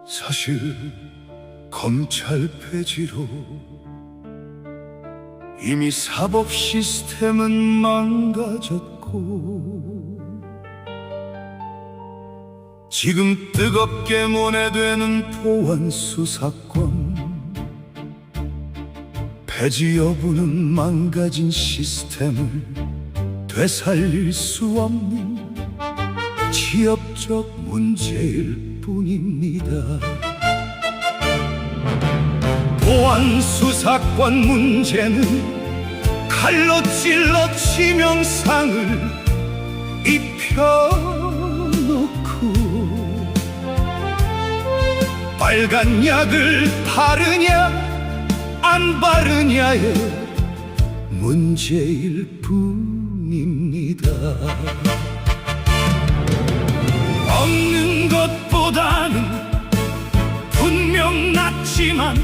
사실 검찰 폐지로 이미 사법 시스템은 망가졌고, 지금 뜨겁게 논의되는 보안 수사권 폐지 여부는 망가진 시스템을 되살릴 수 없는 지엽적 문제일 뿐입니다. 보안 수사권 문제는 칼로 찔러 치명상을 입혀놓고 빨간 약을 바르냐 안 바르냐의 문제일 뿐입니다. 없는 것보다는 분명 낫지만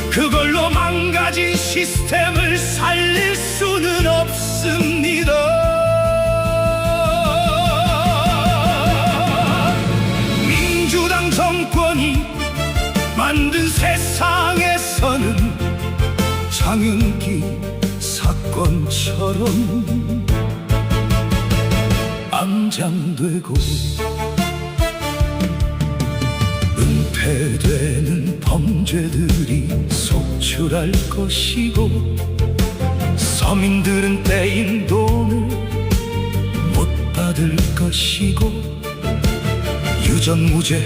그걸로 망가진 시스템을 살릴 수는 없습니다. 민주당 정권이 만든 세상에서는 장윤기 사건처럼 암장되고 은폐되는 범죄들이 속출할 것이고, 서민들은 떼인 돈을 못 받을 것이고, 유전무죄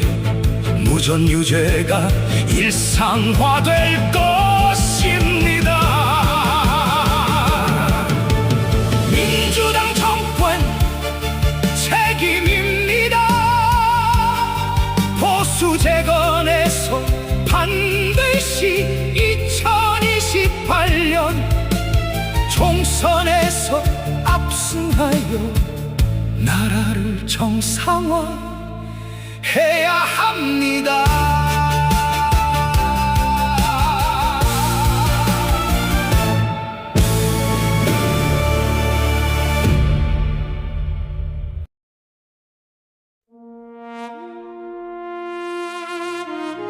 무전유죄가 일상화될 것입니다. 민주당 정권 책임입니다. 보수 재건에서 반드시 2028년 총선에서 압승하여 나라를 정상화 해야 합니다.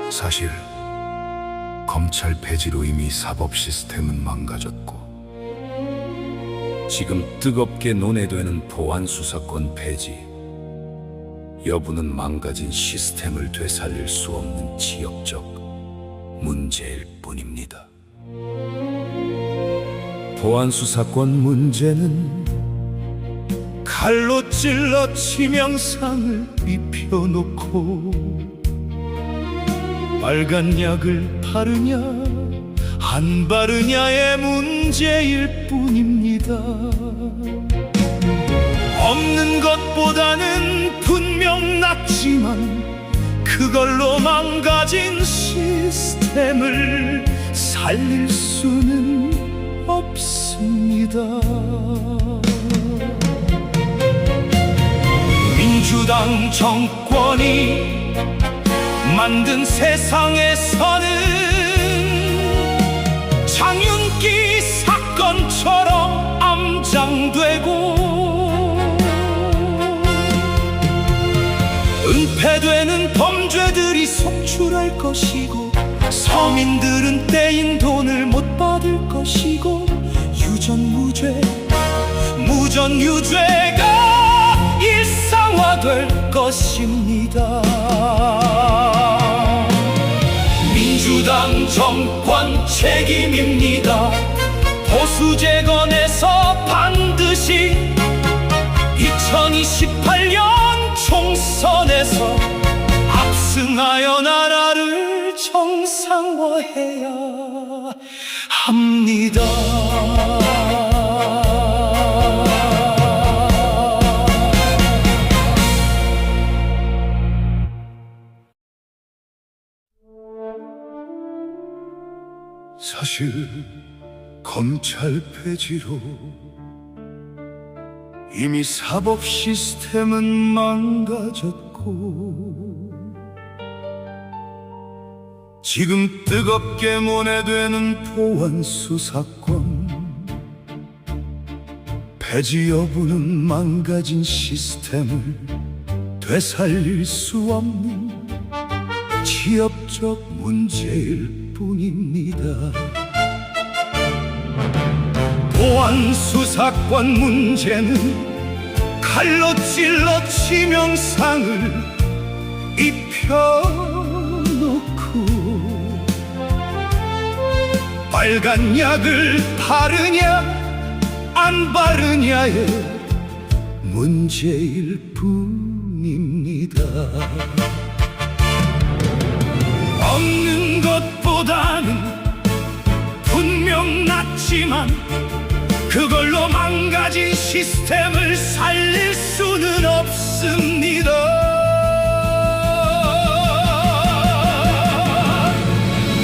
사실 검찰 폐지로 이미 사법 시스템은 망가졌고, 지금 뜨겁게 논의되는 보안 수사권 폐지 여부는 망가진 시스템을 되살릴 수 없는 지엽적 문제일 뿐입니다. 보안 수사권 문제는 칼로 찔러 치명상을 입혀놓고 빨간 약을 바르냐 안 바르냐의 문제일 뿐입니다. 없는 것보다는 분명 낫지만 그걸로 망가진 시스템을 살릴 수는 없습니다. 민주당 정권이 만든 세상에서는 장윤기 사건처럼 암장되고 은폐되는 범죄들이 속출할 것이고, 서민들은 떼인 돈을 못 받을 것이고, 유전무죄 무전유죄가 일상화될 것입니다. 민주당 정권 책임입니다. 보수 재건에서 반드시 2028년 총선에서 압승하여 나라를 정상화해야 합니다. 사실 검찰 폐지로 이미 사법 시스템은 망가졌고, 지금 뜨겁게 논의되는 보안 수사권 폐지 여부는 망가진 시스템을 되살릴 수 없는 지엽적 문제일 뿐입니다. 보안 수사권 문제는 칼로 찔러 치명상을 입혀놓고 빨간 약을 바르냐 안 바르냐의 문제일 뿐입니다. 없는 것보다는 분명 낫지만 그걸로 망가진 시스템을 살릴 수는 없습니다.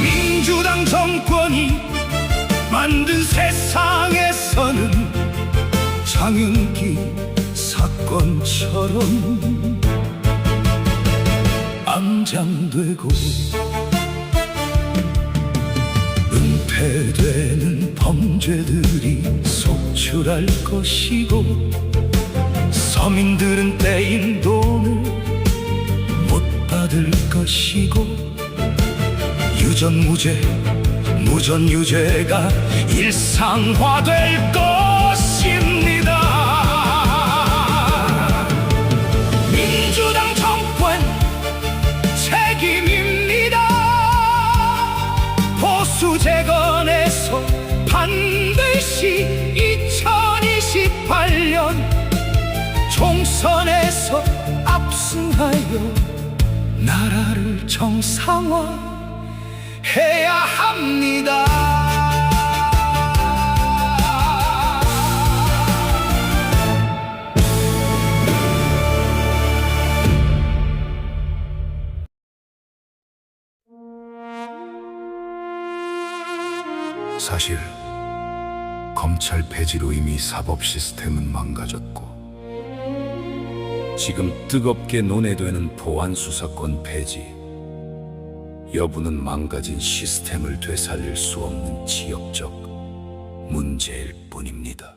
민주당 정권이 만든 세상에서는 장윤기 사건처럼 암장되고 은폐되는 범죄들이 속출할 것이고 서민들은 떼인 돈을 못 받을 것이고 유전무죄, 무전유죄가 일상화될 것입니다. 민주당 정권 책임입니다. 보수 재건에서 반드시 2028년 총선에서 압승하여 나라를 정상화해야 합니다. 사실 검찰 폐지로 이미 사법 시스템은 망가졌고 지금 뜨겁게 논의되는 보안 수사권 폐지 여부는 망가진 시스템을 되살릴 수 없는 지역적 문제일 뿐입니다.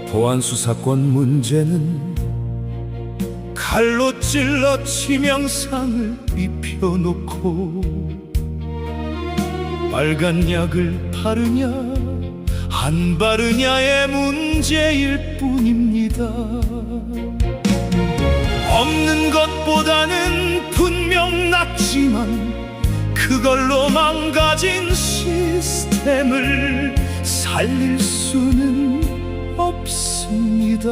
보안 수사권 문제는 칼로 찔러 치명상을 입혀놓고 빨간 약을 바르냐 안 바르냐의 문제일 뿐입니다. 없는 것보다는 분명 낫지만 그걸로 망가진 시스템을 살릴 수는 없습니다.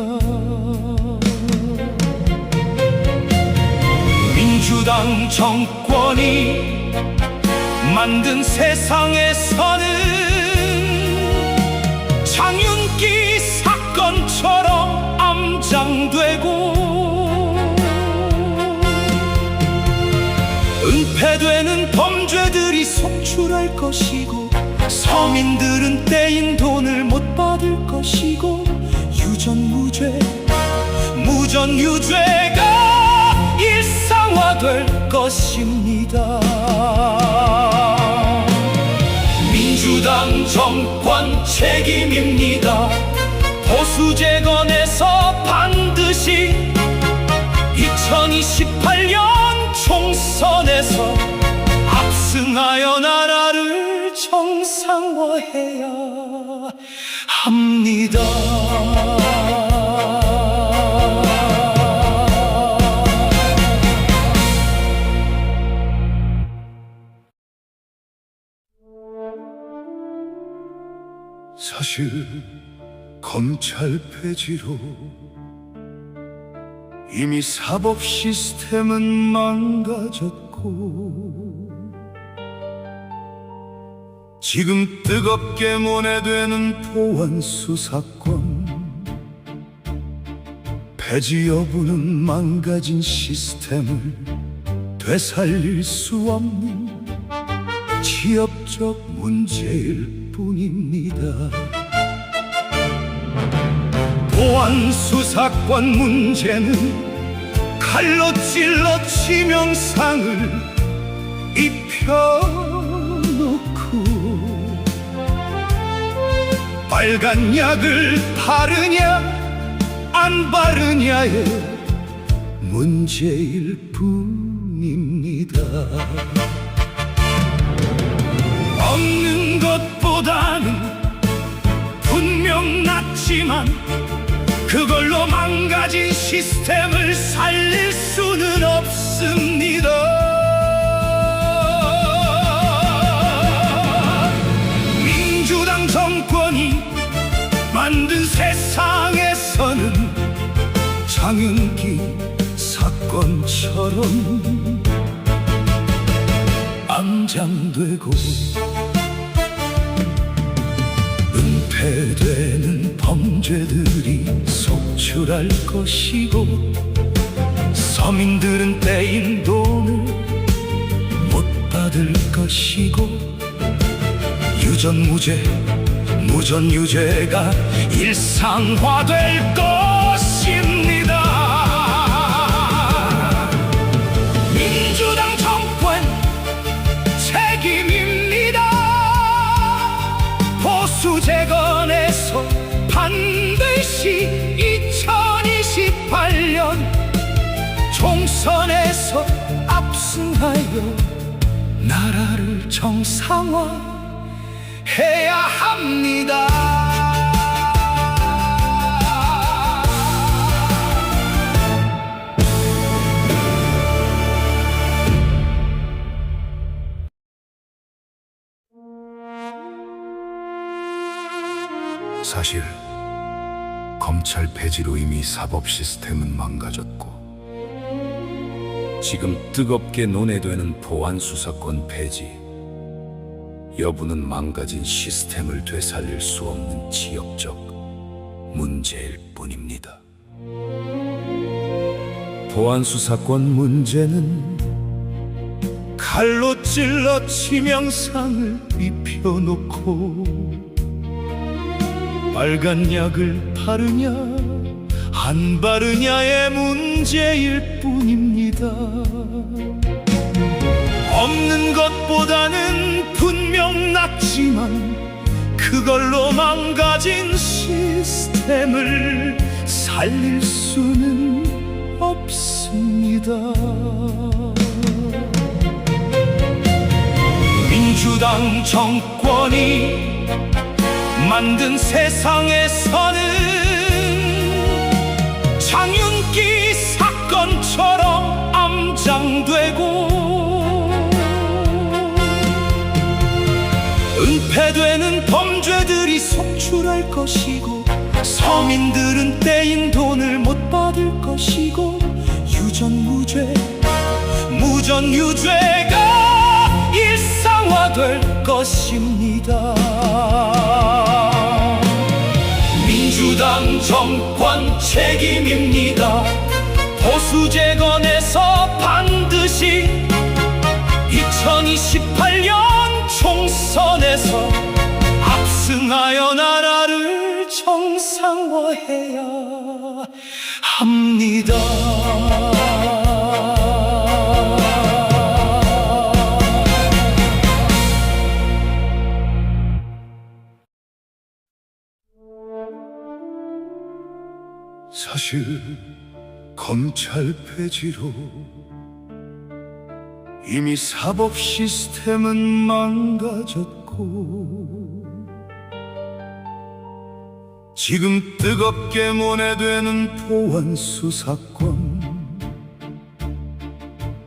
민주당 정권이 만든 세상에서는 장윤기 사건처럼 암장되고 은폐되는 범죄들이 속출할 것이고 서민들은 떼인 돈을 못 받을 것이고 유전무죄, 무전유죄가 일상화될 것입니다. 민주당 정권 책임입니다. 보수 재건에서 반드시 2028년 총선에서 압승하여 나라를 정상화해야 합니다. 사실 검찰 폐지로 이미 사법 시스템은 망가졌고 지금 뜨겁게 논의되는 보안 수사권 폐지 여부는 망가진 시스템을 되살릴 수 없는 지엽적 문제일 뿐입니다. 보안 수사권 문제는 칼로 찔러 치명상을 입혀놓고 빨간 약을 바르냐 안 바르냐의 문제일 뿐입니다. 뿐입니다. 없는 것보다는 분명 낫지만 그걸로 망가진 시스템을 살릴 수는 없습니다. 민주당 정권이 만든 세상에서는 장윤기 사건처럼 암장되고 은폐되는 범죄들이 속출할 것이고 서민들은 떼인 돈을 못 받을 것이고 유전무죄, 무전유죄가 일상화될 것입니다. 민주당 정권 책임입니다. 보수 재건에서 반드시 2028년 총선에서 압승하여 나라를 정상화해야 합니다. 사실 검찰 폐지로 이미 사법 시스템은 망가졌고 지금 뜨겁게 논의되는 보안 수사권 폐지 여부는 망가진 시스템을 되살릴 수 없는 지역적 문제일 뿐입니다. 보안 수사권 문제는 칼로 찔러 치명상을 입혀놓고 빨간 약을 바르냐 안 바르냐의 문제일 뿐입니다. 없는 것보다는 분명 낫지만 그걸로 망가진 시스템을 살릴 수는 없습니다. 민주당 정권이 만든 세상에서는 장윤기 사건처럼 암장되고 은폐되는 범죄들이 속출할 것이고 서민들은 떼인 돈을 못 받을 것이고 유전무죄, 무전유죄가 일상화될 것입니다. 민주당 정권 책임입니다. 보수 재건에서 반드시 2028년 총선에서 압승하여 나라를 정상화해야 합니다. 사실 검찰 폐지로 이미 사법 시스템은 망가졌고 지금 뜨겁게 논의되는 보안 수사권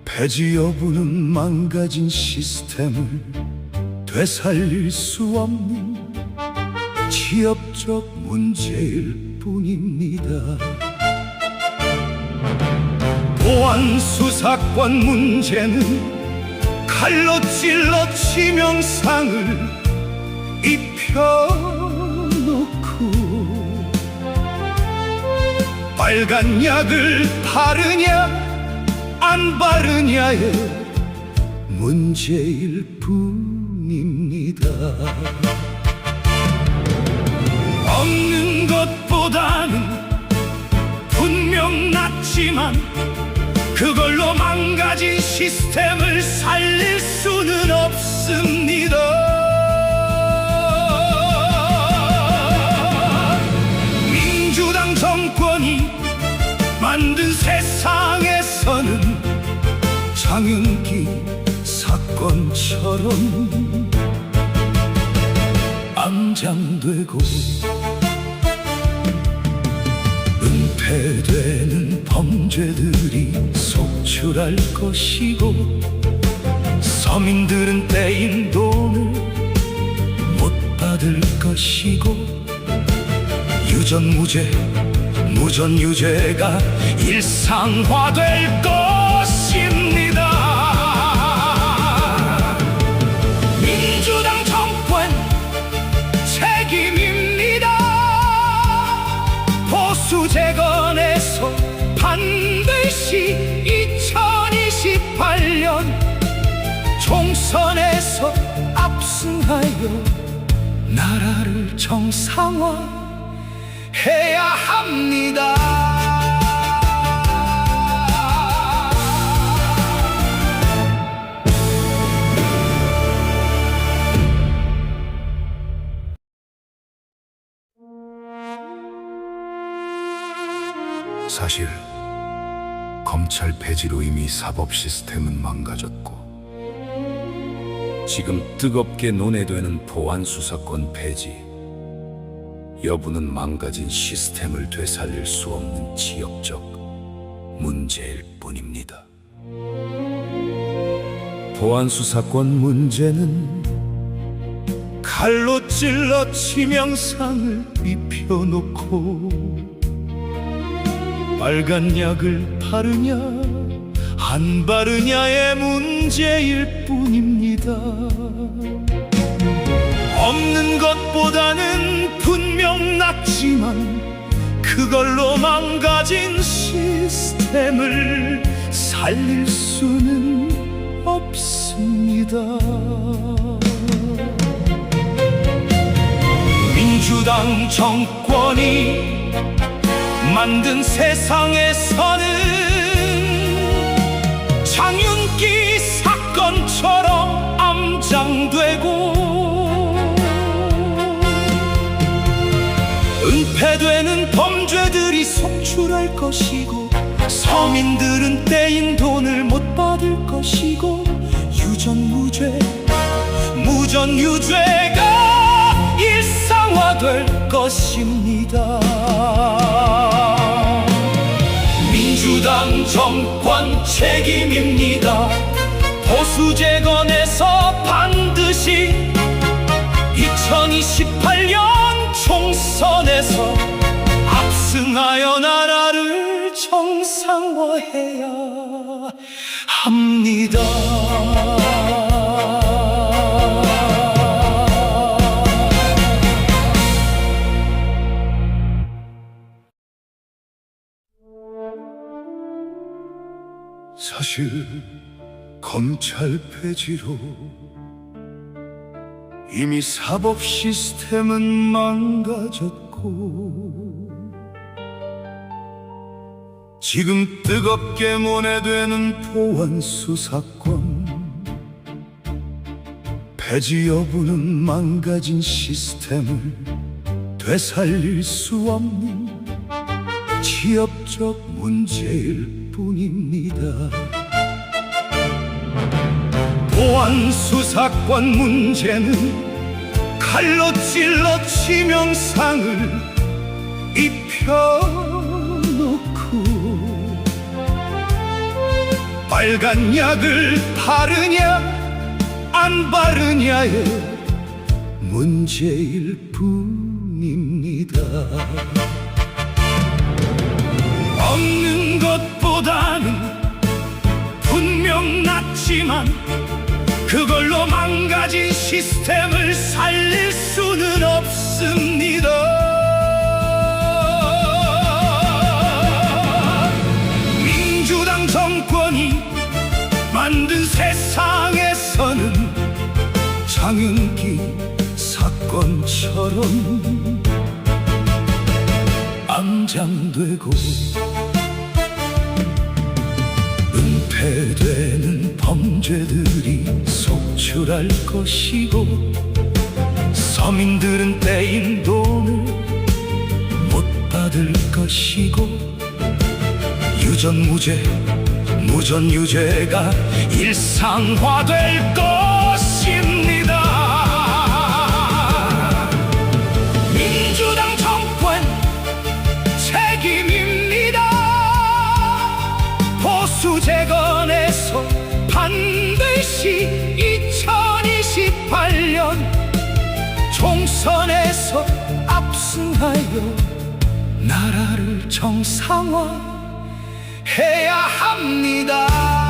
폐지 여부는 망가진 시스템을 되살릴 수 없는 지역적 문제일 뿐입니다. 보안 수사권 문제는 칼로 찔러 치명상을 입혀놓고 빨간 약을 바르냐 안 바르냐의 문제일 뿐입니다. 없는 것보다는 분명 낫지만 그걸로 망가진 시스템을 살릴 수는 없습니다. 민주당 정권이 만든 세상에서는 장윤기 사건처럼 암장되고 은폐되는 범죄들이 속출할 것이고 서민들은 떼인 돈을 못 받을 것이고 유전무죄, 무전유죄가 일상화될 것입니다. 민주당 정권 책임입니다. 보수 재건에서 반드시 2028년 총선에서 압승하여 나라를 정상화해야 합니다. 사실 검찰 폐지로 이미 사법 시스템은 망가졌고 지금 뜨겁게 논의되는 보안 수사권 폐지 여부는 망가진 시스템을 되살릴 수 없는 지역적 문제일 뿐입니다. 보안 수사권 문제는 칼로 찔러 치명상을 입혀놓고 빨간 약을 바르냐 안 바르냐의 문제일 뿐입니다. 없는 것보다는 분명 낫지만 그걸로 망가진 시스템을 살릴 수는 없습니다. 민주당 정권이 만든 세상에서는 장윤기 사건처럼 암장되고 은폐되는 범죄들이 속출할 것이고 서민들은 떼인 돈을 못 받을 것이고 유전무죄, 무전유죄가 일상화될 것입니다. 민주당 정권 책임입니다. 보수 재건에서 반드시 2028년 총선에서 압승하여 나라를 정상화해야 합니다. 사실 검찰 폐지로 이미 사법 시스템은 망가졌고 지금 뜨겁게 논의되는 보안 수사권 폐지 여부는 망가진 시스템을 되살릴 수 없는 지역적 문제일 뿐입니다. 보안 수사권 문제는 칼로 찔러 치명상을 입혀놓고 빨간 약을 바르냐 안 바르냐의 문제일 뿐입니다. 없는 것보다는 분명 낫지만 그걸로 망가진 시스템을 살릴 수는 없습니다. 민주당 정권이 만든 세상에서는 장윤기 사건처럼 암장되고 은폐되는 범죄들이 속출할 것이고 서민들은 떼인 돈을 못 받을 것이고 유전무죄, 무전유죄가 일상화될 것입니다. 민주당 정권 책임입니다. 보수 재건에서 반드시 2028년 총선에서 압승하여 나라를 정상화해야 합니다.